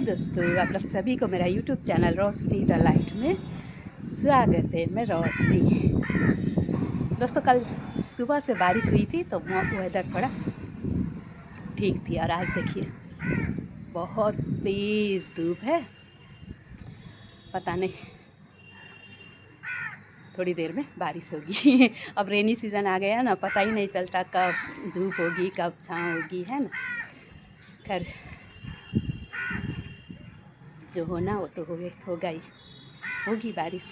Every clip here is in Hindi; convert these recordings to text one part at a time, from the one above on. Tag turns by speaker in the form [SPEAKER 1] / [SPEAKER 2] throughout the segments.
[SPEAKER 1] दोस्तों, आप लोग सभी को मेरा YouTube channel Roshni the light में स्वागत है। मैं रोशनी। दोस्तों, कल सुबह से बारिश हुई थी तो वेदर थोड़ा ठीक थी, और आज देखिए बहुत तेज़ धूप है। पता नहीं थोड़ी देर में बारिश होगी। अब रेनी सीज़न आ गया ना, पता ही नहीं चलता कब धूप होगी कब छाँव होगी, है ना। खैर, जो होना वो तो होगा ही, होगी बारिश।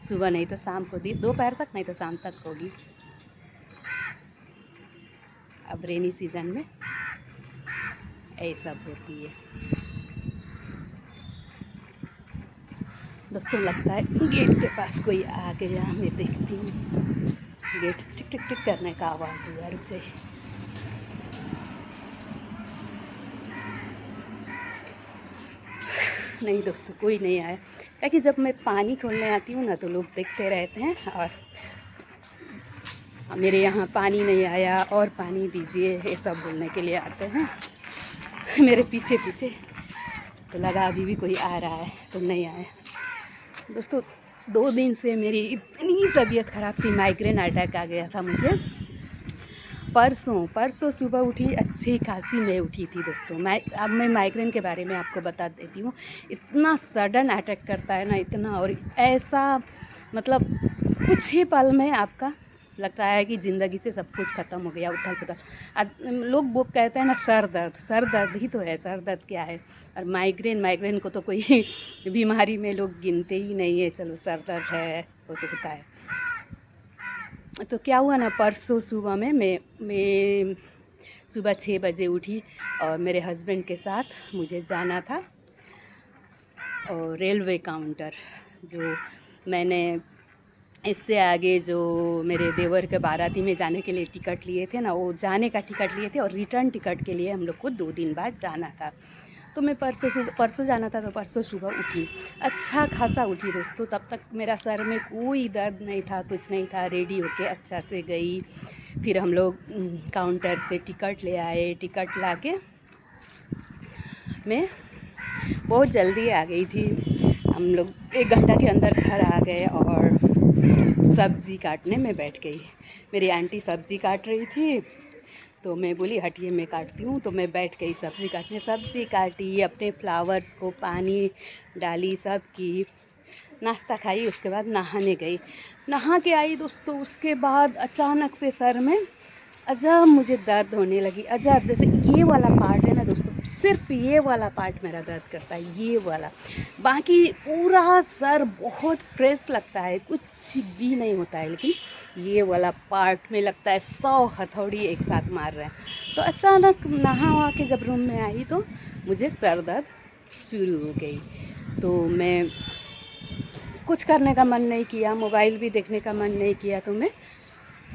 [SPEAKER 1] सुबह नहीं तो शाम को, दोपहर तक नहीं तो शाम तक होगी। अब रेनी सीज़न में ऐसा होती है। दोस्तों, लगता है गेट के पास कोई आ गया। मैं देखती हूँ, गेट टिक टिक टिक करने का आवाज़ हुआ। रुक जाइए। नहीं दोस्तों, कोई नहीं आया, क्योंकि जब मैं पानी खोलने आती हूँ ना तो लोग देखते रहते हैं, और मेरे यहाँ पानी नहीं आया और पानी दीजिए ये सब बोलने के लिए आते हैं मेरे पीछे पीछे। तो लगा अभी भी कोई आ रहा है, तो नहीं आया। दोस्तों, 2 दिन से मेरी इतनी तबीयत ख़राब थी, माइग्रेन अटैक आ गया था मुझे। परसों सुबह उठी, अच्छी खासी मैं उठी थी दोस्तों। अब मैं माइग्रेन के बारे में आपको बता देती हूँ। इतना सडन अटैक करता है ना, इतना, और ऐसा मतलब कुछ ही पल में आपका लगता है कि ज़िंदगी से सब कुछ ख़त्म हो गया, उथल पुथल। लोग वो कहते हैं ना, सर दर्द ही तो है। सर दर्द क्या है? और माइग्रेन को तो कोई बीमारी में लोग गिनते ही नहीं है। चलो, सर दर्द है, हो सकता है। तो क्या हुआ ना, परसों सुबह में मैं सुबह 6 बजे उठी, और मेरे हस्बैंड के साथ मुझे जाना था और रेलवे काउंटर। जो मैंने इससे आगे जो मेरे देवर के बाराती में जाने के लिए टिकट लिए थे ना, वो जाने का टिकट लिए थे, और रिटर्न टिकट के लिए हम लोग को 2 दिन बाद जाना था। तो मैं परसों जाना था, तो परसों सुबह उठी, अच्छा खासा उठी दोस्तों। तब तक मेरा सर में कोई दर्द नहीं था, कुछ नहीं था। रेडी होके अच्छा से गई, फिर हम लोग काउंटर से टिकट ले आए। टिकट लाके मैं बहुत जल्दी आ गई थी। हम लोग 1 घंटा के अंदर घर आ गए, और सब्ज़ी काटने में बैठ गई। मेरी आंटी सब्ज़ी काट रही थी, तो मैं बोली हटिए मैं काटती हूँ। तो मैं बैठ गई सब्ज़ी काटने। सब्ज़ी काटी, अपने फ्लावर्स को पानी डाली, सब की, नाश्ता खाई, उसके बाद नहाने गई। नहा के आई दोस्तों, उसके बाद अचानक से सर में अजब मुझे दर्द होने लगी। अजब, जैसे ये वाला पार्ट है ना दोस्तों, सिर्फ ये वाला पार्ट मेरा दर्द करता है, ये वाला। बाकी पूरा सर बहुत फ्रेश लगता है, कुछ भी नहीं होता है, लेकिन ये वाला पार्ट में लगता है 100 हथौड़ी एक साथ मार रहे हैं। तो अचानक नहा वहा के जब रूम में आई तो मुझे सर दर्द शुरू हो गई। तो मैं कुछ करने का मन नहीं किया, मोबाइल भी देखने का मन नहीं किया, तो मैं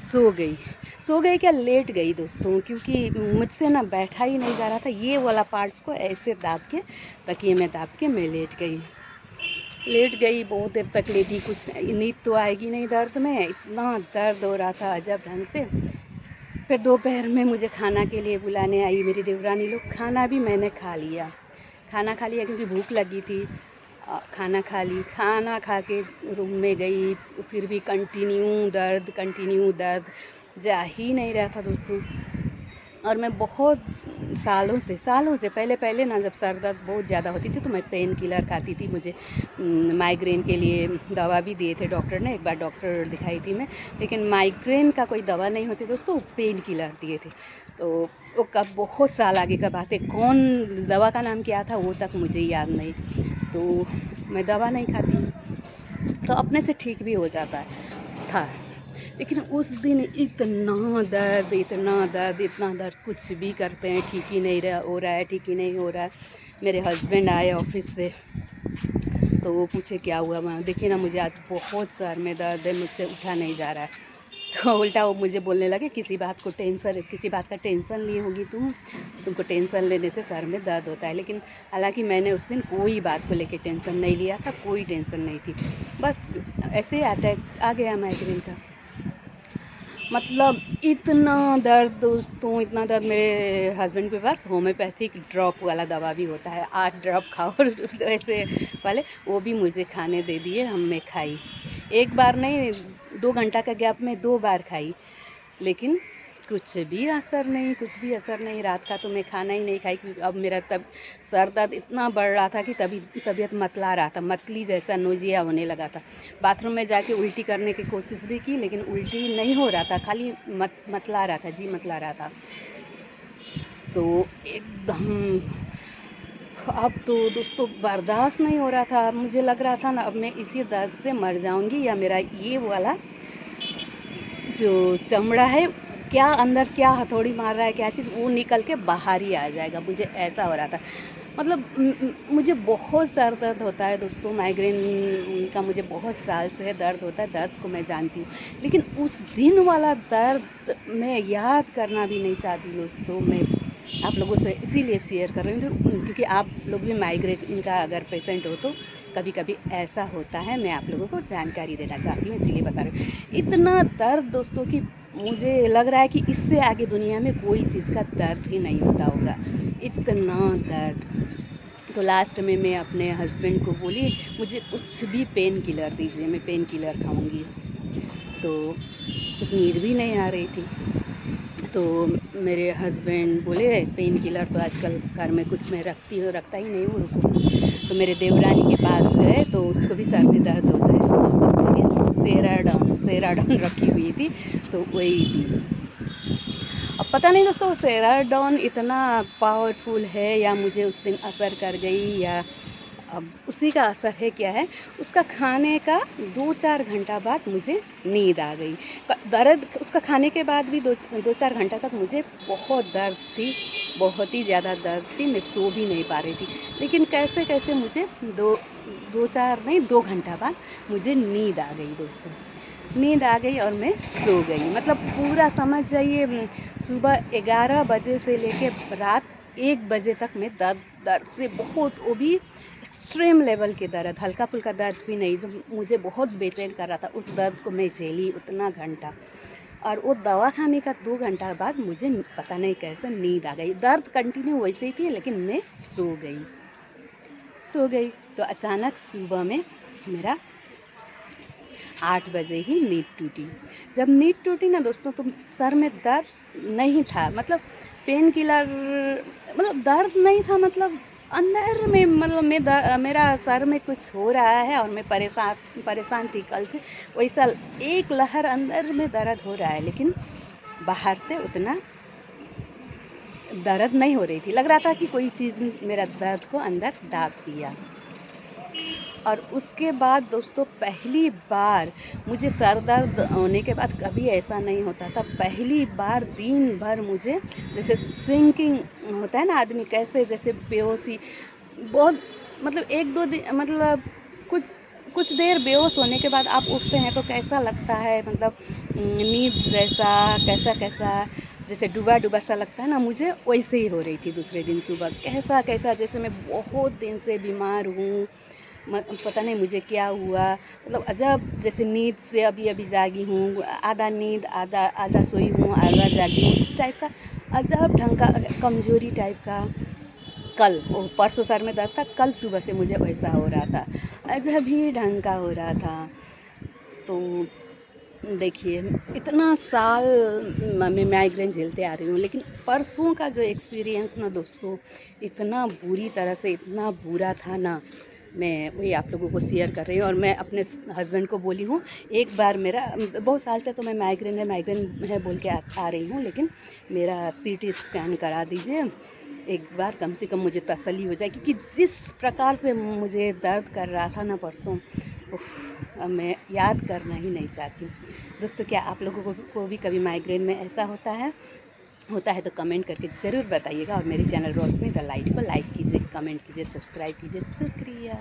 [SPEAKER 1] सो गई क्या, लेट गई दोस्तों, क्योंकि मुझसे ना बैठा ही नहीं जा रहा था। ये वाला पार्ट्स को ऐसे दाब के, तकिए में दाब के मैं लेट गई। बहुत देर तक लेटी, कुछ नींद तो आएगी नहीं दर्द में, इतना दर्द हो रहा था अजब ढंग से। फिर दोपहर में मुझे खाना के लिए बुलाने आई मेरी देवरानी लोग। खाना भी मैंने खा लिया क्योंकि भूख लगी थी। खाना खा के रूम में गई, फिर भी कंटिन्यू दर्द जा ही नहीं रहा था दोस्तों। और मैं बहुत सालों से पहले ना, जब सर दर्द बहुत ज़्यादा होती थी तो मैं पेन किलर खाती थी। मुझे माइग्रेन के लिए दवा भी दिए थे डॉक्टर ने। एक बार डॉक्टर दिखाई थी मैं, लेकिन माइग्रेन का कोई दवा नहीं होती दोस्तों, पेन किलर दिए थे। तो वो कब, बहुत साल आगे का बात है, कौन दवा का नाम क्या था वो तक मुझे याद नहीं। तो मैं दवा नहीं खाती, तो अपने से ठीक भी हो जाता था। लेकिन उस दिन इतना दर्द, कुछ भी करते हैं ठीक ही नहीं हो रहा है। मेरे हस्बैंड आए ऑफिस से, तो वो पूछे क्या हुआ। मैं, देखिए ना, मुझे आज बहुत सर में दर्द है, मुझसे उठा नहीं जा रहा है। तो उल्टा वो मुझे बोलने लगे, किसी बात का टेंशन ली होगी तुमको टेंशन लेने से सर में दर्द होता है। लेकिन हालांकि मैंने उस दिन कोई बात को लेके टेंशन नहीं लिया था, कोई टेंशन नहीं थी, बस ऐसे अटैक आ गया माइग्रेन का। मतलब इतना दर्द दोस्तों, इतना दर्द। मेरे हस्बैंड के पास होम्योपैथिक ड्रॉप वाला दवा भी होता है, 8 ड्रॉप खाओ ऐसे वाले, वो भी मुझे खाने दे दिए। मैं खाई, एक बार नहीं 2 घंटा का गैप में 2 बार खाई, लेकिन कुछ भी असर नहीं, कुछ भी असर नहीं। रात का तो मैं खाना ही नहीं खाई, क्योंकि अब मेरा तब सर दर्द इतना बढ़ रहा था कि तबीयत मतला रहा था, मतली जैसा नोजिया होने लगा था। बाथरूम में जाके उल्टी करने की कोशिश भी की, लेकिन उल्टी नहीं हो रहा था, खाली मतला रहा था, जी मतला रहा था। तो एकदम अब तो दोस्तों बर्दाश्त नहीं हो रहा था। मुझे लग रहा था ना, अब मैं इसी दर्द से मर जाऊंगी, या मेरा ये वाला जो चमड़ा है, क्या अंदर क्या हथौड़ी मार रहा है, क्या चीज़, वो निकल के बाहर ही आ जाएगा। मुझे ऐसा हो रहा था। मतलब मुझे बहुत सर दर्द होता है दोस्तों, माइग्रेन का मुझे बहुत साल से दर्द होता है, दर्द को मैं जानती हूँ। लेकिन उस दिन वाला दर्द मैं याद करना भी नहीं चाहती दोस्तों। मैं आप लोगों से इसीलिए शेयर कर रही हूँ, क्योंकि आप लोग भी माइग्रेन का अगर पेशेंट हो तो कभी कभी ऐसा होता है। मैं आप लोगों को जानकारी देना चाहती हूँ, इसीलिए बता रही हूँ। इतना दर्द दोस्तों कि मुझे लग रहा है कि इससे आगे दुनिया में कोई चीज़ का दर्द ही नहीं होता होगा, इतना दर्द। तो लास्ट में मैं अपने हस्बैंड को बोली, मुझे कुछ भी पेन किलर दीजिए, मैं पेन किलर खाऊंगी। तो नींद भी नहीं आ रही थी, तो मेरे हस्बैंड बोले पेन किलर तो आजकल घर में कुछ मैं रखता ही नहीं हूँ, रुको। तो मेरे देवरानी के पास गए, तो उसको भी सर में दर्द होता है, तो सेराडॉन रखी हुई थी, तो वही दी। अब पता नहीं दोस्तों सेराडॉन इतना पावरफुल है, या मुझे उस दिन असर कर गई, या अब उसी का असर है, क्या है। उसका खाने का 2-4 घंटा बाद मुझे नींद आ गई। दर्द उसका खाने के बाद भी 2-4 घंटा तक मुझे बहुत दर्द थी, बहुत ही ज़्यादा दर्द थी, मैं सो भी नहीं पा रही थी। लेकिन कैसे कैसे मुझे 2 घंटा बाद मुझे नींद आ गई दोस्तों, नींद आ गई और मैं सो गई। मतलब पूरा समझ जाइए, सुबह 11 बजे से लेके रात 1 बजे तक मैं दर्द से बहुत, वो भी एक्सट्रीम लेवल के दर्द, हल्का फुल्का दर्द भी नहीं, जो मुझे बहुत बेचैन कर रहा था, उस दर्द को मैं झेली उतना घंटा। और वो दवा खाने का 2 घंटा बाद मुझे पता नहीं कैसे नींद आ गई। दर्द कंटिन्यू वैसे ही थी, लेकिन मैं सो गई। तो अचानक सुबह में मेरा 8 बजे ही नींद टूटी। जब नींद टूटी ना दोस्तों, तो सर में दर्द नहीं था, मतलब पेन किलर, मतलब दर्द नहीं था, मतलब अंदर में, मतलब मेरा सर में कुछ हो रहा है और मैं परेशान थी कल से। वैसा एक लहर अंदर में दर्द हो रहा है, लेकिन बाहर से उतना दर्द नहीं हो रही थी। लग रहा था कि कोई चीज़ मेरा दर्द को अंदर दाब दिया। और उसके बाद दोस्तों पहली बार मुझे सर दर्द होने के बाद कभी ऐसा नहीं होता था। पहली बार दिन भर मुझे जैसे सिंकिंग होता है ना, आदमी कैसे जैसे बेहोशी, बहुत मतलब 1-2 दिन, मतलब कुछ देर बेहोश होने के बाद आप उठते हैं तो कैसा लगता है, मतलब नींद जैसा, कैसा जैसे डूबा सा लगता है ना, मुझे वैसे ही हो रही थी दूसरे दिन सुबह। कैसा जैसे मैं बहुत दिन से बीमार हूँ, पता नहीं मुझे क्या हुआ, मतलब अजब, जैसे नींद से अभी जागी हूँ, आधा नींद आधा सोई हूँ, आधा जागी हूँ, इस टाइप का अजब ढंग का कमजोरी टाइप का। कल परसों सर में दर्द था, कल सुबह से मुझे वैसा हो रहा था, अजब ही ढंग का हो रहा था। तो देखिए इतना साल मैं माइग्रेन झेलते आ रही हूँ, लेकिन परसों का जो एक्सपीरियंस ना दोस्तों, इतना बुरी तरह से, इतना बुरा था ना, मैं वही आप लोगों को शेयर कर रही हूँ। और मैं अपने हस्बैंड को बोली हूँ, एक बार मेरा बहुत साल से तो मैं माइग्रेन है बोल के आ रही हूँ, लेकिन मेरा CT स्कैन करा दीजिए एक बार, कम से कम मुझे तसल्ली हो जाए, क्योंकि जिस प्रकार से मुझे दर्द कर रहा था ना परसों, मैं याद करना ही नहीं चाहती दोस्तों। क्या आप लोगों को भी कभी माइग्रेन में ऐसा होता है तो कमेंट करके ज़रूर बताइएगा। और मेरे चैनल रोशनी द लाइट को लाइक कीजिए, कमेंट कीजिए, सब्सक्राइब कीजिए। शुक्रिया।